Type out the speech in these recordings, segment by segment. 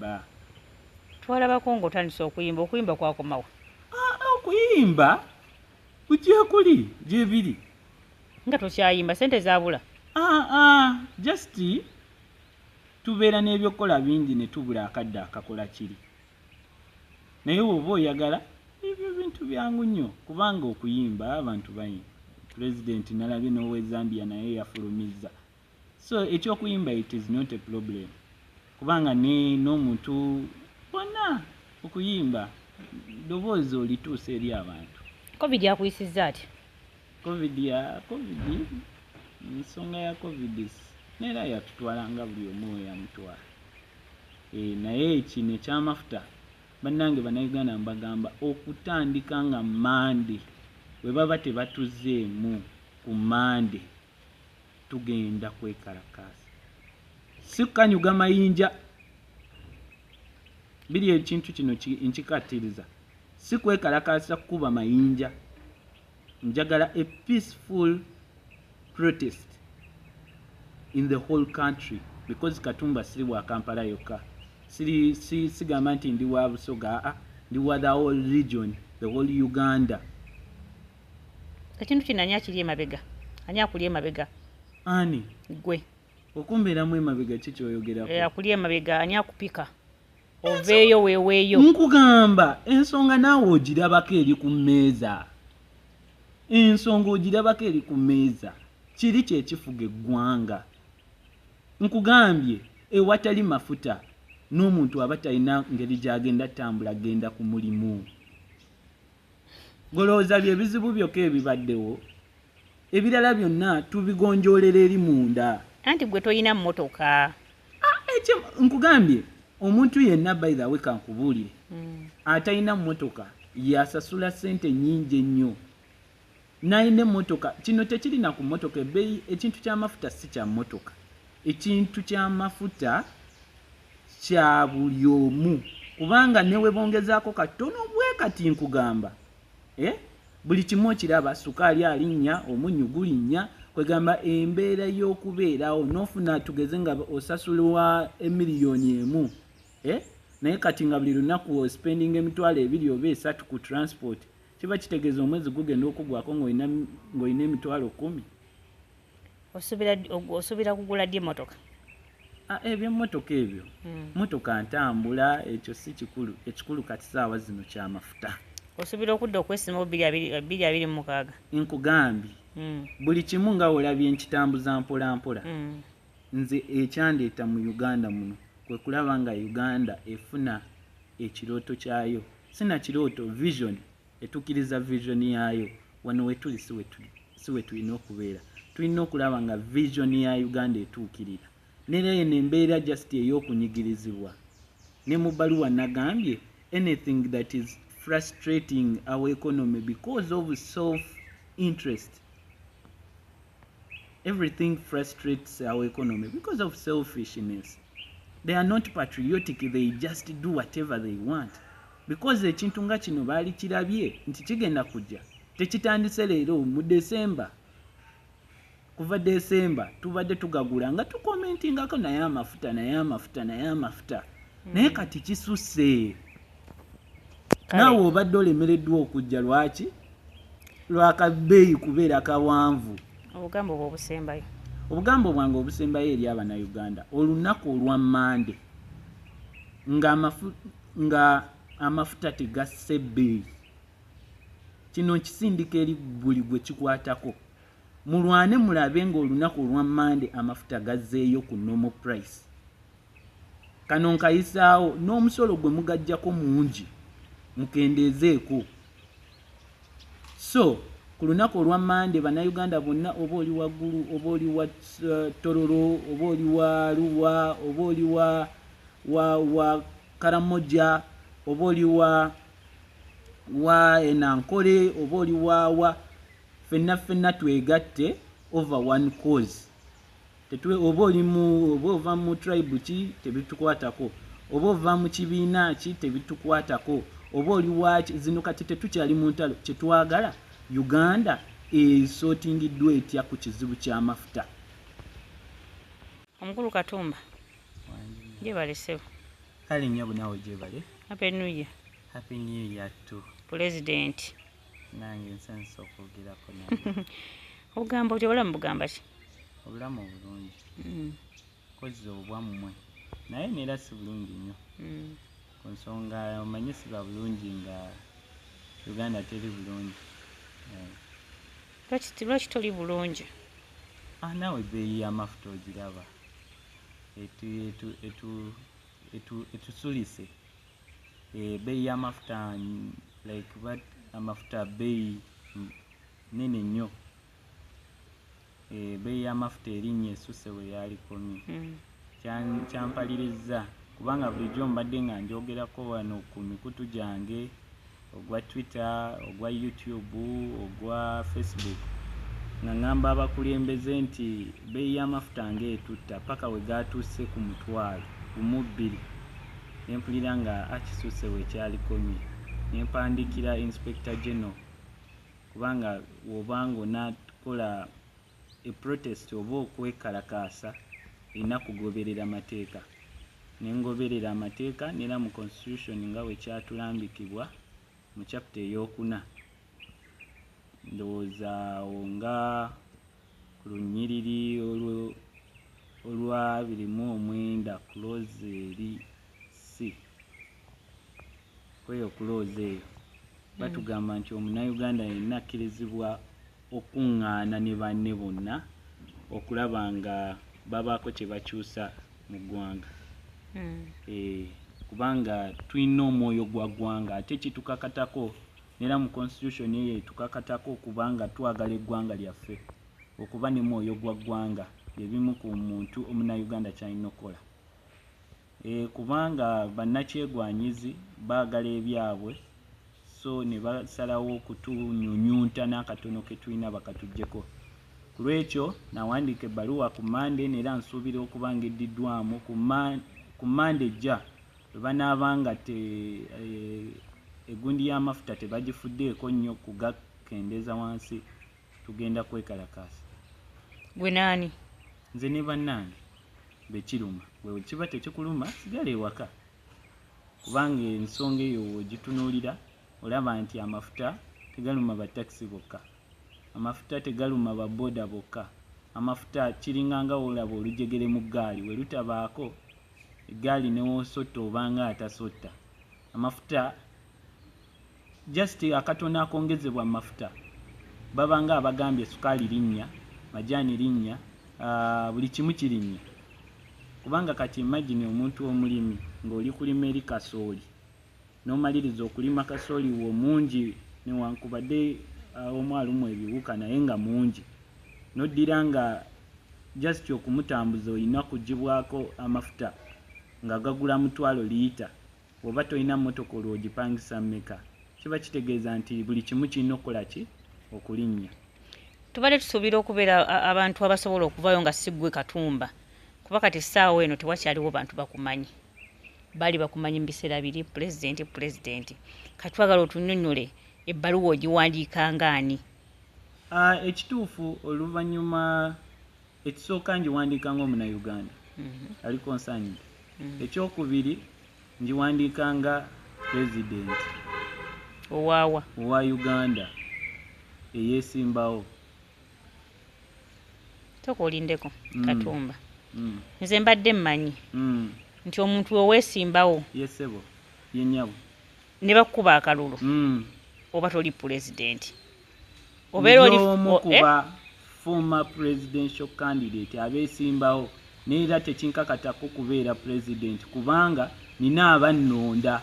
kyokka. Twalabako ng'otandise okuyimba kwakomawo. Okuyimba kukyekuli gyebiri nga tokyayimba sente zaabula. Just tubeera n'ebyokukola bingi ne tubula akadde akakola kiri, naye bw'oba oyagala ebyo bintu byangu nnyo kubanga okuyimba abantu bayimba. Pulezidenti nalabye n'owe Zambia naye yafulumizza, so ekyokuyimba it is not a problem kubanga n'omuntu bonna okuyimba ddoboozi olituusa eri abantu. Covid yakuyisizza ati? Covid ensonga ya Covid neera yatutwalanga buli omu we yamutwala. Naye kino ekyamafuta bannange bannayuganda mbagamba okutandika nga Mande bwe baba tebatuzeemu ku Mande tugenda kwekalakasa. Si kukanyuga mayinja, biri ekintu kino nkikattiriza, si kwekalakasa kukuba mayinja. Njagala a peaceful protest in the whole country because Katumba siri wa Kampala yokka, sigamba nti ndi wa Busoga, ndi wa the whole region, the whole Uganda. Ekintu kino ani akiri emabega? Ani akuli emabega? Ani? Gwe. Okumbeeramu emabega ki kyoyogerako? Akuli emabega ani akupika? Oveeyo weeweeyo. Nkugamba ensonga naawe ogirabako eri ku mmeeza. Ensonga ogirabako eri ku mmeeza. Kiri kyekifuga eggwanga. Nkugambye ewatali mafuta n'omuntu aba talina ngeri gy'agenda tambula agenda ku mulimu. Golowooza by'ebizibu byokka ebibaddewo, ebirala byonna tubigonjoolera eri munda. Anti gwe toyina mmotoka. Nkugambye omuntu yenna by the way kankubuulire atalina mmotoka yasasula ssente nnyingi ennyo. Nayina emmotoka, kino tekirina ku mmotoka ebbeeyi, ekintu ky'amafuta si kya mmotoka, ekintu ky'amafuta kya buli omu kubanga ne we bongezaako katono bwe kati nkugamba buli kimu okiraba, sukaali alinnya, omunnyu gulinnya, kwegamba embeera y'okubeerawo n'ofuna tugeze nga osasulwa emiliyoni emu naye kati nga buli lunaku ospendinga emitwalo 2 oba 3 ku transport, kiba kitegeeza omwezi gugenda okugwako ng'olina emitwalo 10. Osuubira kugula ddi emmotoka? Ebyemmotoka ebyo mmotoka ntambula, ekyo si kikulu. Ekikulu kati saawa zino kyamafuta. Osuubira okudda okwesimawo 226? Nkugambye buli kimu nga olabye nkitambuza mpola mpola. Nze ekyandeeta mu Uganda muno kwe kulaba nga Uganda efuna ekirooto kyayo, sina kirooto, vision, etukkiriza vision yayo. Wano wetuli si we tulina okubeera, tulina okulaba nga vision ya Uganda etuukirira. Neera eno embeera just ey'okunyigirizibwa. Ne mu bbaluwa nagambye anything that is frustrating our economy because of self-interest. Everything frustrates our economy because of selfishness. They are not patriotic, they just do whatever they want. Because ekintu nga kino baali kirabye nti kigenda kujja. Tekitandise leero mu December. Kuva December tubadde tugagula nga tukomentingako naye amafuta. Naye kati kisusse. Naawe obadde olemereddwa okujja lwaki? Lwakabbeeyi kubeera kawanvu. Obugambo bwo obusembayo? Obugambo bwange obusembayo eri Abannayuganda, olunaku olwa Mande nga amafuta tegasse ebbeeyi, kino nkisindika eri buli gwe kikwatako. Mulwane mulabe ng'olunaku olwa Mande amafuta gazzeeyo ku normal price. Kano nkayisaawo n'omusolo gwe mugajjako mungi mukendeezeeko. So ku lunaku olwa Mande Bannayuganda bonna, oba oli waggulu, oba oli wa Tororo, oba oli wa Luwa, oba oli wa Karamoja, oba oli wa Enankole, oba oli wa fenna twegatte over one cause. Oba ova mu tribe ki tebitukwatako, oba ova mu kibiina ki tebitukwatako, oba oli waki, zino kati tetukyali mu ntalo. Kyetwagala Uganda esootingiddwa etya ku kizibu ky'amafuta. Omukulu Katumba, gye balesebo. kale nnyo bunawe gyebale. Happy New Year. Happy New Year to President. nange nsansa okwogerako nawe. Ogamba otyo obulamu bugamba ki? Obulamu obulungi. Kozza obwammwe naye neera si bulungi nnyo. Ku nsonga omanyi siba bulungi nga Uganda teri bulungi. Lwaki toli bulungi? Naawe ebbeeyi y'amafuta ogiraba etusulise. Ebbeeyi y'amafuta like amafuta bbeeyi nene nnyo. Ebbeeyi y'amafuta erinnya esusse we yalikomye. Kyampalirizza kubanga bulijjo mbadde nga njogerako wano ku mikutu gyange ogwa Twitter, ogwa YouTube, ogwa Facebook nga ngamba abakulembeze nti ebbeeyi y'amafuta ng'etutta paka we gaatuuse ku mutwalo gumu bbiri. Ne mpulira nga akisusse we kyalikomye. Ne mpandiikira Inspector General kubanga w'obanga onaakola protest oba okwekalakasa erina kugoberera amateeka. Ne ngoberera amateeka n'era mu constitution nga we kyatulambikibwa mu chapter ey'okuna. Ndowooza nga ku lunyiriri olwa 29 clause eri C. Kweyo clause eyo batugamba nti omunnayuganda yenna akkirizibwa okuŋŋaana ne banne bonna okulaba nga babaako kye bakyusa mu ggwanga. Kubanga tulina omwoyo gwa ggwanga ate kitukakatako n'era mu constitution eyo etukakatako okubanga twagala eggwanga lyaffe okuba ne mwoyo gwa ggwanga byebimu ku muntu omunnayuganda kyalina okukola. Kubanga bannakyegwanyizi baagala ebyabwe so ne basalawo okutunyunyunta n'akatono ke tulina bakatuggyeko. Ku lwekyo nawandiika ebbaluwa ku Monday n'era nsuubira okuba nga eddiddwamu ku Monday ejja bwe banaabanga egundi y'amafuta tebagifuddeeko nnyo kugakendeeza wansi tugenda kwekalakasa. Gwe naani? Nze ne bannange bekiruma. Bwe kiba tekikuluma sigala ewaka kubanga ensonga eyo wogitunuulira olaba nti amafuta tegaluma batakisi bokka, amafuta tegaluma baboda bokka, amafuta kiringanga olaba olujegere mu ggaali we lutabaako eggaali newosotta obanga atasotta. Amafuta just akatono akongezebwa amafuta babanga abagambye sukaali linnya, majaani linnya, buli kimu kirinnya. Kubanga kati imagine omuntu omulimi ng'oli kulima eri kasooli n'omaliriza okulima kasooli wo mungi newankubadde omwalumu ebiwuka naye nga mungi noddira nga just okumutambuza olina kugibwako amafuta nga gagula $1 liita oba tolina mmotoka olwogipangisa mmeka. Kiba kitegeeza nti buli kimu kirina okukola ki okulinnya. Tubadde tusuubira okubeera abantu abasobola okuvaayo nga si ggwe Katumba kuba kati essaawa eno tewakyaliwo bantu bakumanyi. Baali bakumanyi mu biseera biri pulezidenti. Kati twagala otunnyonnyole ebbaluwa ogiwandiikanga ani? Ekituufu oluvannyuma ekisooka ngiwandiika ng'omunnayuganda ali concerned. Ekyokubiri ngiwandiikanga pulezidenti owaawa owa Uganda eyeesimbawo. Toka olindeko Katumba. Nze mbadde mmanyi nti omuntu oweesimbawo yesebo yennyabo ne bakuba akalulu oba toli pulezidenti obeera oli kuba former presidential candidate abeesimbawo neera tekinkakatako kubeera pulezidenti kubanga nina abannonda.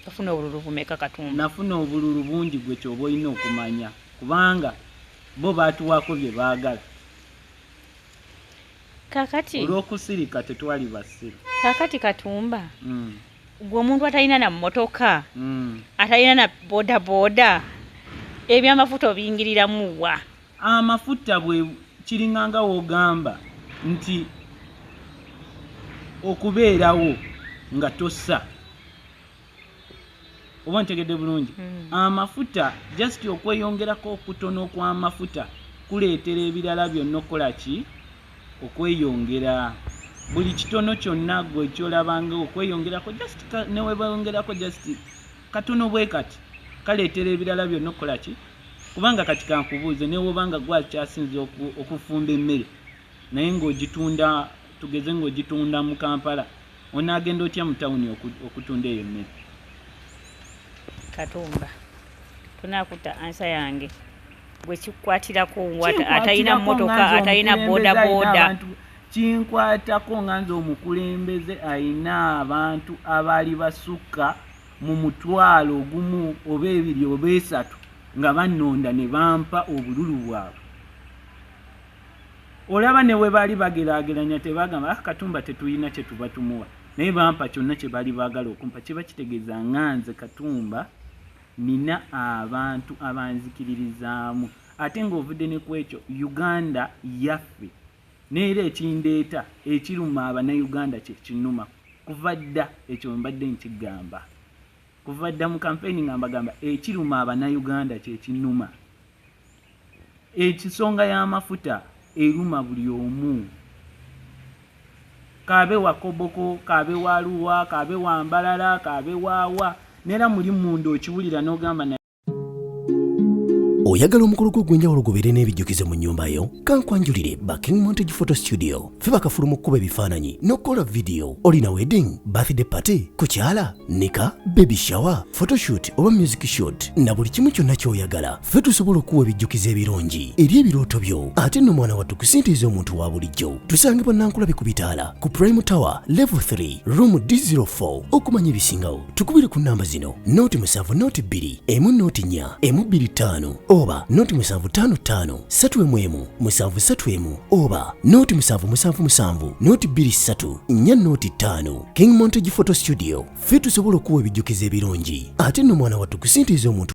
Nafuna obululu bumeka Katumba? Nafuna obululu bungi gwe kyoba olina okumanya kubanga bo baatuwaako bye baagala. Kakati olw'okusirika tetwali basiru. Kakati Katumba gwe omuntu atalina na mmotoka atalina na bodaboda ebyamafuta obiyingiriramu wa? Amafuta bwe kiringanga wogamba nti okubeerawo nga tossa oba ntegedde bulungi. Amafuta just okweyongerako okutono kw'amafuta kuleetera ebirala byonna okukola ki okweyongera. buli kitono kyonna gwe ekyolabanga okweyongerako just ne webayongerako just katono bwe kati kaleetera ebirala byonna okukola ki kubanga kati kankubuuze newobanga gwakyasinze okufumba emmere naye ng'ogitunda tugeze ng'ogitunda mu Kampala onaagenda otya mu tawuni okutunda eyo emmere. Katumba tunakuta ansa yange bwe kikwatirako atalina mmotoka atalina bodaboda kinkwatako nga nze omukulembeze ayina abantu abaali basukka mu mutwalo ogumu oba ebiri oba esatu nga bannonda ne bampa obululu bwabwe. Olaba ne we baali bageraageranya tebagamba Katumba tetulina kye tuba tumuwa naye bampa kyonna kye baali baagala okumpa. Kiba kitegeeza nga nze Katumba nina abantu abanzikiririzaamu ate ng'ovudde ne ku ekyo Uganda yaffe neera ekindeeta ekiruma Abannayuganda kye kinuma kuva dda ekyo mbadde nkigamba kuva dda mu kampeyini nga mbagamba ekiruma Abannayuganda kye kinuma. Ekisonga y'amafuta eruma buli omu kaabe wa Koboko kaabe wa Luwa kaabe wa Mbalala kaabe waawa neera muli munda okiwulira n'ogamba oyagala omukolo gw'enjawulo gobeere n'ebijjukizo mu nnyumba yo kankwanjulire King Montage Photo Studio fe bakafuluma okukuba ebifaananyi n'okukola vidiyo. Olina wedding, birthday party, kukyala, nika, baby shower, photoshoot oba music shoot na buli kimu kyonna ky'oyagala fe tusobola okuwa ebijjukizo ebirungi eri ebirooto byo ate nno mwana wattu kusintiiza omuntu wa bulijjo. Tusange Bannankulabe ku Bitaala ku Prime Tower Level 3 Room D04. Okumanya ebisingawo tukubire ku nnamba zino 0702 104 125 oba 0755 311 731 oba 0777 223 405. King Montage Photo Studio fe tusobola okuwa ebijjukizo ebirungi ate nno mwana wattu kusintiiza omuntu